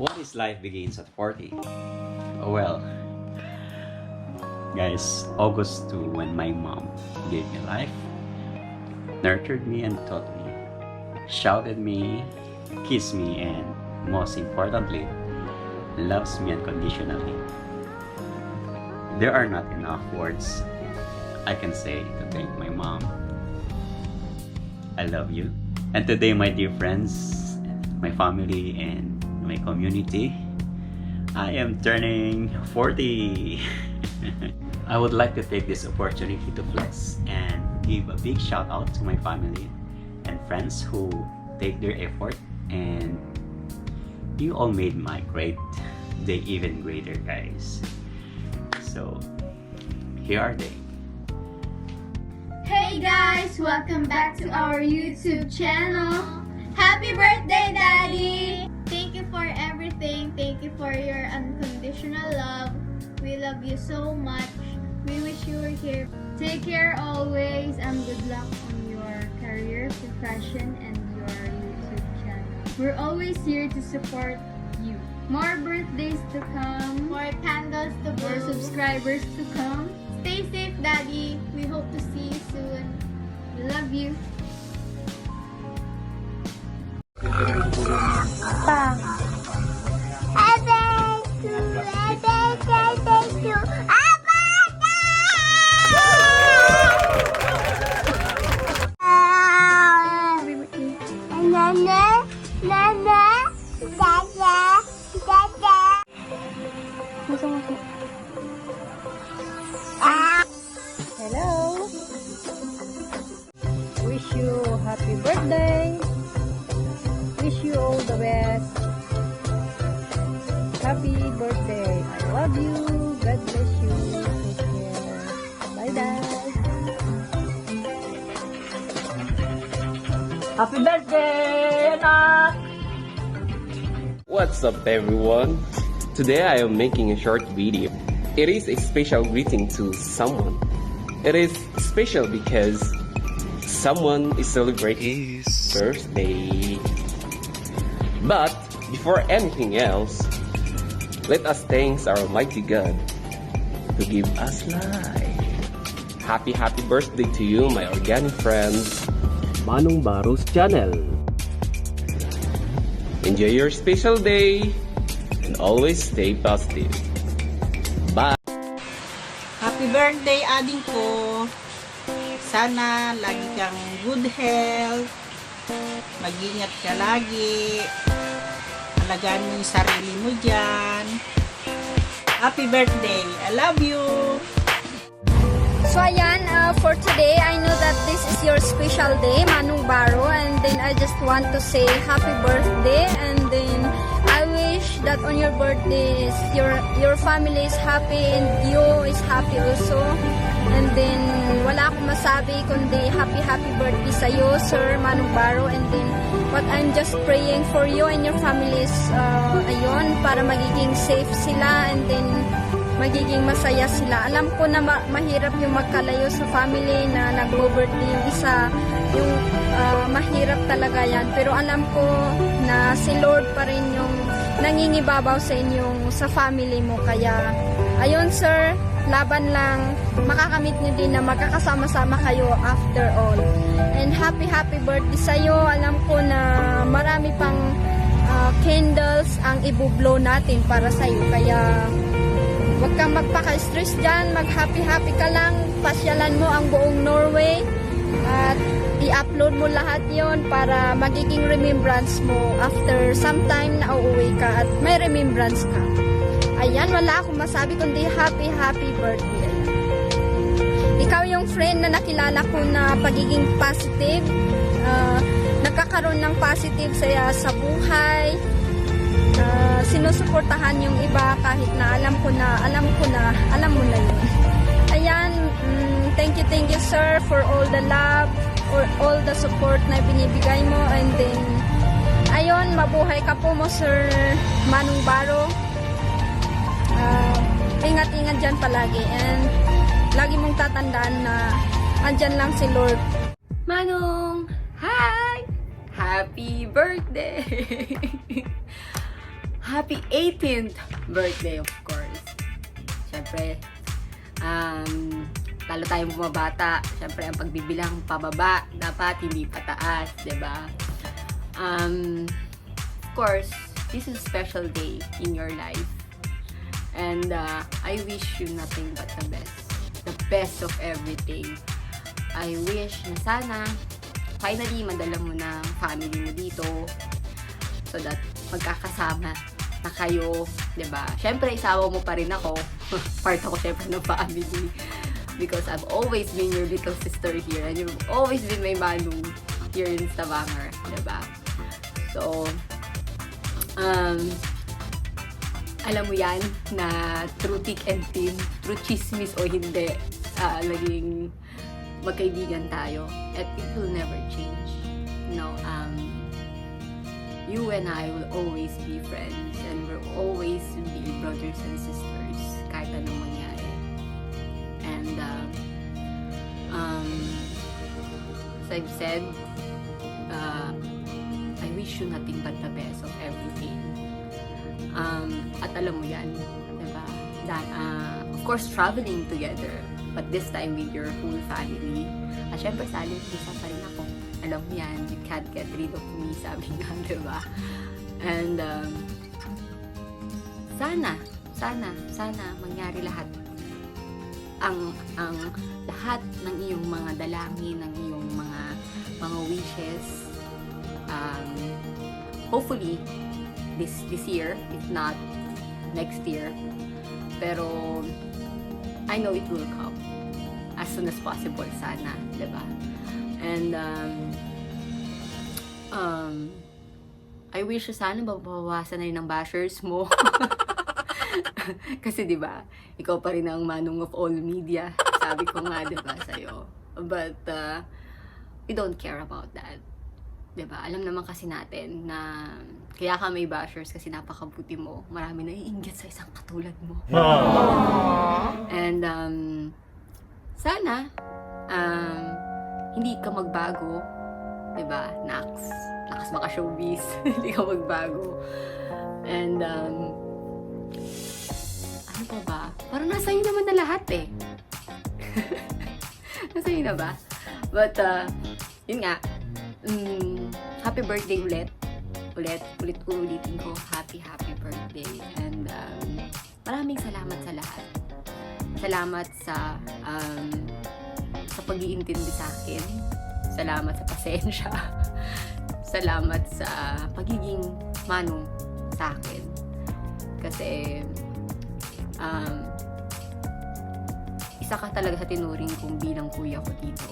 What is life begins at 40? Oh well, guys, August 2 when my mom gave me life, nurtured me and taught me, shouted me, kissed me, and most importantly, loves me unconditionally. There are not enough words I can say to thank my mom. I love you. And today, my dear friends, my family, and my community, I am turning 40. I would like to take this opportunity to flex and give a big shout out to my family and friends who take their effort, and you all made my great day even greater, guys. So here are they. Hey guys, welcome back to our YouTube channel. Happy birthday, Daddy! Thank you for everything. Thank you for your unconditional love. We love you so much. We wish you were here. Take care always and good luck on your career, profession, and your YouTube channel. We're always here to support you. More birthdays to come. More candles to burn. More subscribers to come. Stay safe, Daddy. We hope to see you soon. We love you. Bang. Hello. Wish you happy birthday. Wish you all the best. Happy birthday. I love you. God bless you. Take care. Bye-bye. Happy birthday, anak! What's up everyone? Today I am making a short video. It is a special greeting to someone. It is special because someone is celebrating his birthday. But before anything else, let us thank our Almighty God who give us life. Happy birthday to you, my organic friends. Manong Baro's channel. Enjoy your special day and always stay positive. Bye! Happy birthday, ading ko. Sana lagi kang good health. Mag-ingat ka lagi. Alagaan mo yung sarili mo dyan. Happy birthday. I love you. So ayan, for today, I know that this is your special day, Manong Baro, and then I just want to say happy birthday, and then I wish that on your birthdays, your family is happy and you is happy also. And then wala akong masabi kundi happy birthday sa'yo, Sir Manong Baro, and then what I'm just praying for you and your families, ayun, para magiging safe sila, and then magiging masaya sila. Alam ko na mahirap yung magkalayo sa family na nag-birthday yung isa. Yung mahirap talaga yan. Pero alam ko na si Lord pa rin yung nangingibabaw sa inyong, sa family mo. Kaya, ayun sir, laban lang. Makakamit nyo din na magkakasama-sama kayo after all. And happy birthday sa'yo. Alam ko na marami pang candles ang ibublow natin para sa'yo. Kaya, huwag kang magpaka-stress dyan, mag-happy ka lang, pasyalan mo ang buong Norway at i-upload mo lahat yon para magiging remembrance mo after some time na uuwi ka at may remembrance ka. Ayan, wala akong masabi kundi happy birthday. Ayan. Ikaw yung friend na nakilala ko na pagiging positive, nagkakaroon ng positive sa buhay, sinusuportahan yung iba kahit na alam mo na yun. Ayan, thank you sir for all the love or all the support na binibigay mo, and then ayun, mabuhay ka po mo Sir Manong Baro. Ingat dyan palagi, and lagi mong tatandaan na andyan lang si Lord. Manong, hi! Happy birthday! happy 18th birthday, of course. Siyempre, lalo tayong bumabata. Siyempre, ang pagbibilang pababa, dapat hindi pataas, diba? Of course, this is a special day in your life. And I wish you nothing but the best. The best of everything. I wish na sana, finally, madala mo na family mo dito. So that magkakasama na kayo, 'di ba? Syempre isawa mo pa rin ako. Part ako syempre ng family because I've always been your little sister here and you've always been my manong here in Stavanger, 'di ba? So alam mo yan na through thick and thin, through chismis o hindi, laging magkaibigan tayo and it will never change. You and I will always be friends and we'll always be brothers and sisters kahit anong mangyari. And as I've said, I wish you nothing but the best of everything. At alam mo yan, diba? That, of course, traveling together, but this time with your whole family. At syempre, salin, isa pa rin ako. Alam mo yan, you can't get rid of me, sabi nga, diba? And, sana mangyari lahat. Ang lahat ng iyong mga dalangin, ng iyong mga wishes, hopefully, this year, if not next year. Pero, I know it will come as soon as possible, sana, diba? And, I wish sana mabawasan na rin ng bashers mo. Kasi, diba, ikaw pa rin ang manong of all media. Sabi ko nga, diba, sa'yo. But, we don't care about that. Diba? Alam naman kasi natin na kaya ka may bashers kasi napakabuti mo. Marami naiinggit sa isang katulad mo. And, sana, hindi ka magbago. Diba? Lakas maka showbiz. Hindi ka magbago. And, ano pa ba? Parang nasa iyo naman na lahat eh. Nasa iyo na ba? But, yun nga, happy birthday ulitin ko, happy birthday. And, maraming salamat sa lahat. Salamat sa pag-iintindi sa akin. Salamat sa pasensya. Salamat sa pagiging manong sa akin. Kasi, isa ka talaga sa tinuring kong bilang kuya ko dito.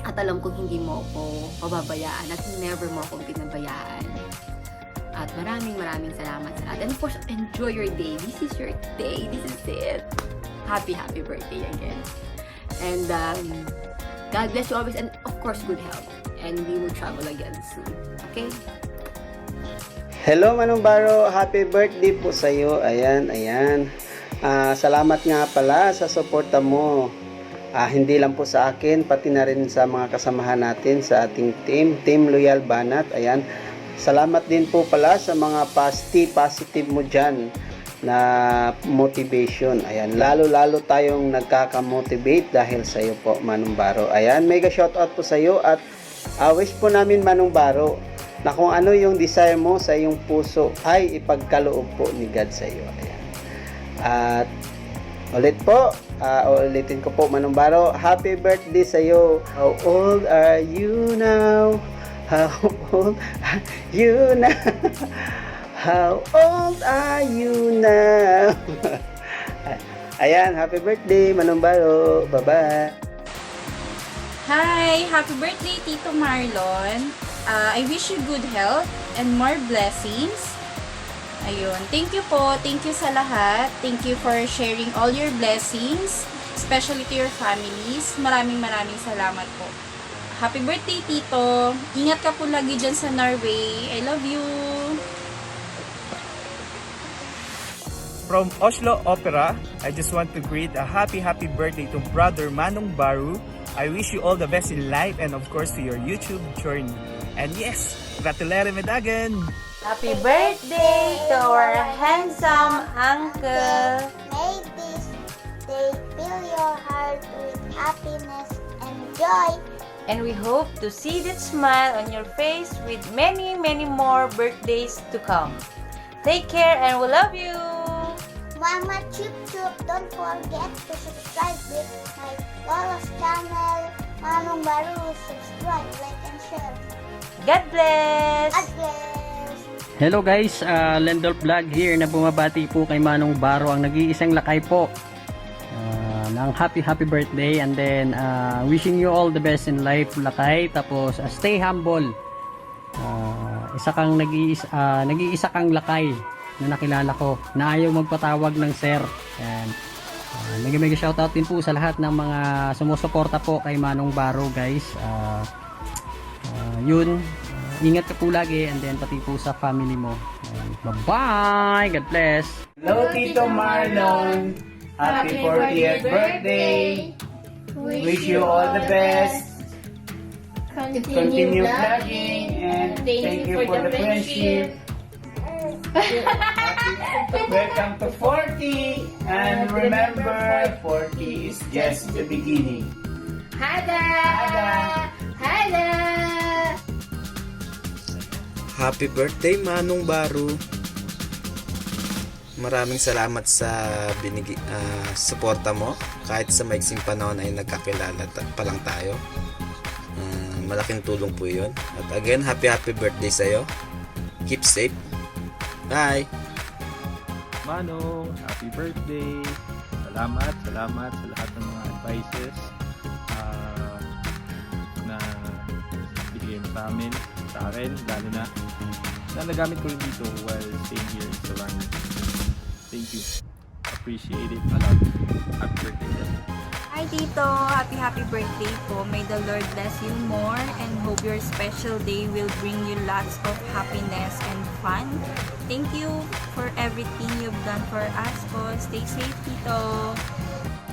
At alam kong hindi mo ako pababayaan at never mo akong pinabayaan. At maraming salamat sa lahat. And of course, enjoy your day. This is your day. This is it. Happy birthday again. And God bless you always. And of course, good health. And we will travel again soon. Okay? Hello Manong Baro, happy birthday po sa iyo. Ayan. Salamat nga pala sa suporta mo. Hindi lang po sa akin, pati na rin sa mga kasamahan natin sa ating Team Loyal Banat. Ayan. Salamat din po pala sa mga positive mo dyan na motivation. Ayan. Lalo tayong nagkaka-motivate dahil sa iyo po, Manong Baro. Ayan. Mega shoutout po sa iyo at wish po namin, Manong Baro, na kung ano yung desire mo sa iyong puso ay ipagkaloob po ni God sa iyo. Ayan. At ulit po, ulitin ko po, Manong Baro, happy birthday sa iyo. How old are you now? How old are you now? How old are you now? Ayan, happy birthday, Manong Baro. Bye-bye. Hi! Happy birthday, Tito Marlon. I wish you good health and more blessings. Ayun. Thank you po. Thank you sa lahat. Thank you for sharing all your blessings, especially to your families. Maraming salamat po. Happy birthday, Tito. Ingat ka po lagi dyan sa Norway. I love you. From Oslo Opera, I just want to greet a happy birthday to Brother Manong Baru. I wish you all the best in life and of course to your YouTube journey. And yes, Gratulere Medagan! Happy birthday to our handsome uncle. May this day fill your heart with happiness and joy. And we hope to see that smile on your face with many, many more birthdays to come. Take care and we love you. Mama Chup Chup, don't forget to subscribe with my Lola's channel. Manong Baru, subscribe, like, and share. God bless. God bless. Hello guys, Lendolf Vlog here na bumabati po kay Manong Baro, ang nag-iisang lakay po ng happy birthday, and then wishing you all the best in life, lakay. Tapos stay humble. Nag-iisa kang lakay na nakilala ko na ayaw magpatawag ng sir. And mega shoutout din po sa lahat ng mga sumusuporta po kay Manong Baro guys. Ingat ka po lagi, and then pati po sa family mo. Bye-bye! God bless! Hello Tito Marlon! Happy 40th birthday! Wish you all the best! Continue vlogging, and thank you for the friendship! Welcome to 40! And remember, 40 is just the beginning. Hada! Hada! Hada! Happy birthday Manong Baro. Maraming salamat sa suporta mo. Kahit sa maiksing panahon ay nagkakilala pa lang tayo. Malaking tulong po yun. At again, happy birthday sa'yo. Keep safe. Bye! Manong, happy birthday! Salamat sa lahat ng mga advices na bigay mo sa amin, sa akin, lalo na nagamit ko rin dito while staying here sa Rangit. Thank you. Appreciate it a lot. Happy birthday. Hi Tito! Happy birthday po. May the Lord bless you more and hope your special day will bring you lots of happiness and fun. Thank you for everything you've done for us po. Stay safe, Tito!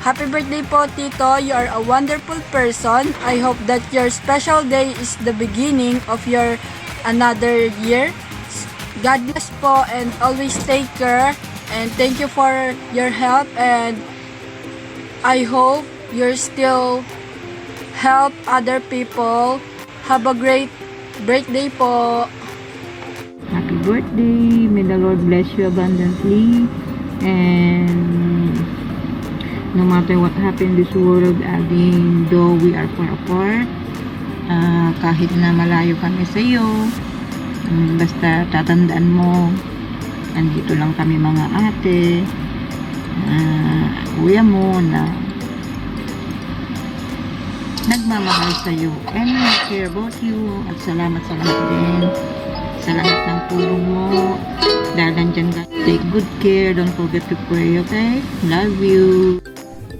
Happy birthday po, Tito. You are a wonderful person. I hope that your special day is the beginning of your another year. God bless po, and always take care. And thank you for your help, and I hope you're still help other people. Have a great birthday po. Happy birthday. May the Lord bless you abundantly. And no matter what happened in this world, though we are far apart, kahit na malayo kami sa iyo, basta tatandaan mo, andito lang kami mga ate, kuya mo na nagmamahal sa iyo, and we care about you. At salamat sa lahat din, sa lahat ng tulong mo. Dadandyan ka. Take good care. Don't forget to pray, okay? Love you.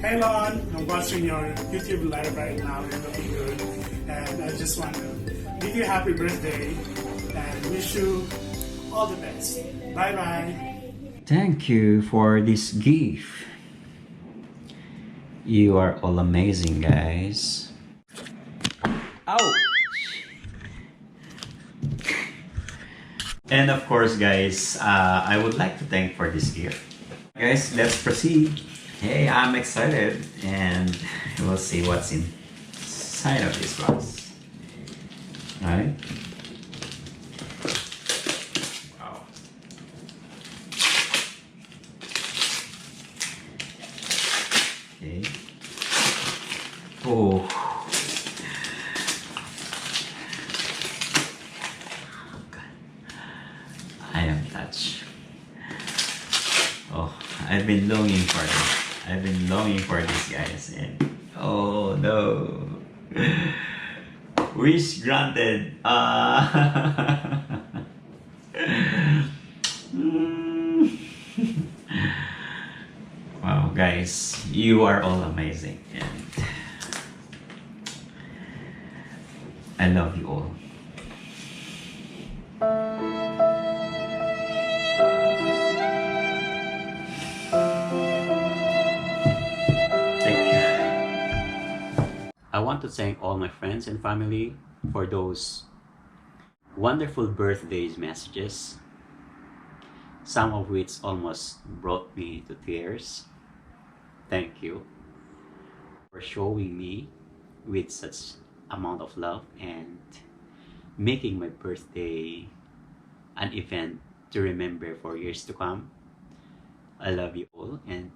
Hey Lon, I'm watching your YouTube live right now. You're looking good, and I just want to give you a happy birthday and wish you all the best. Bye bye. Thank you for this gift. You are all amazing, guys. Ouch! And of course, guys, I would like to thank for this gift. Guys, let's proceed. Hey, I'm excited, and we'll see what's inside of this box. Alright. Wow. Okay. Oh. I am touched. Oh, I've been longing for this. I've been longing for this, guys. And oh no, wish granted. Wow, guys, you are all amazing, and I love you all. I want to thank all my friends and family for those wonderful birthday messages, some of which almost brought me to tears. Thank you for showing me with such amount of love and making my birthday an event to remember for years to come. I love you all and